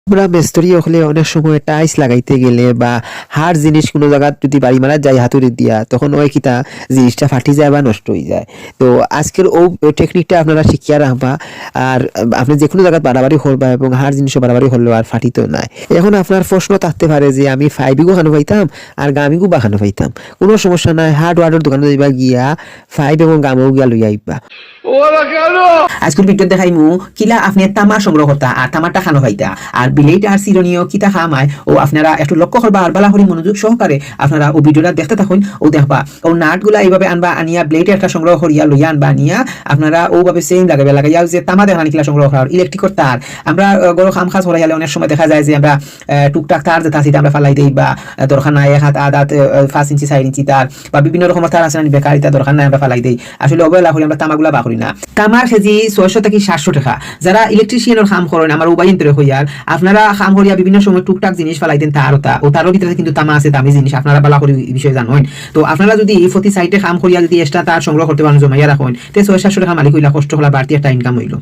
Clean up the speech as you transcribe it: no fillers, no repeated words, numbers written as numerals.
আমরা মিস্ত্রি হলে অনেক সময় টাইলস লাগাইতে গেলে বা হার জিনিস কোনো জায়গা যদি বাড়ি মারা যায় হাতুড়ি দিয়া তখন ওই কিতা জিনিসটা ফাটি যায় বা নষ্ট হয়ে যায়। তো আজকের ও টেকনিকটা আপনারা শিখিয়া রাখবা। আর আপনি যে কোনো জায়গায় বাড়াবাড়ি করবা এবং হার জিনিসও বাড়াবাড়ি হলেও আর ফাটিতেও নাই। এখন আপনার প্রশ্ন থাকতে পারে যে আমি ফাইবিগো খানো পাইতাম আর গামিগো বা খানো পাইতাম, কোনো সমস্যা নাই। হার্ডওয়ারের দোকানে যাইবা গিয়া ফাইব এবং গামও গিয়া লইয়া আইবা। আজকের ভিডিও দেখাইমু কিলা আপনি তামা সংগ্রহ করতা আর তামাটা খানো পাইতা আর বিলেট আর সিরনীয় কিতা খামায় ও আপনারা একটু লক্ষ্য করবা আর বালা করে মনোযোগ সহকারে আপনারা ও ভিডিওটা দেখতে থাকুন ও দেখবা ও নাটগুলা এইভাবে আনবা আনিয়া ব্লেডে একটা সংগ্রহ করিয়া লইয়া আনবা আনিয়া আপনারা ওভাবে সেম লাগাবে লাগাইয়া যে তামা দেখান কিলা সংগ্রহ করার ইলেকট্রিক তার আমরা গরো খাম খাস হরাইলে অনেক সময় দেখা যায় যে আমরা টুকটাক তার যেটা সেটা আমরা ফালাই দেই বা দরকার নাই 1 হাত আধা 5 ইঞ্চি 4 ইঞ্চি তার বা বিভিন্ন রকমের তার আছে না বেকারিতা দরকার নাই আমরা ফালাই দেই। আসলে অবহেলা করি আমরা তামাগুলা বা করি না। তামার কেজি 600 থেকে 700 টাকা। যারা ইলেকট্রিশিয়ানের কাম করেন আমার উবাই ইন্তরে হইয়ার আপনারা কাম করিয়া বিভিন্ন সময় টুকটাক জিনিস ফালাই দেন তারতা ও তারও ভিতরে কিন্তু তামা আছে দামি জিনিস আপনারা বালা করে এই বিষয়ে জানেন। তো আপনারা যদি এই প্রতি সাইডে কাম করিয়া যদি এক্সট্রা তার সংগ্রহ করতে পারেন জমাইয়া রাখেন তে 600-700 টাকা মালিক হইলা কষ্ট হলা বাড়তি একটা ইনকাম হইল।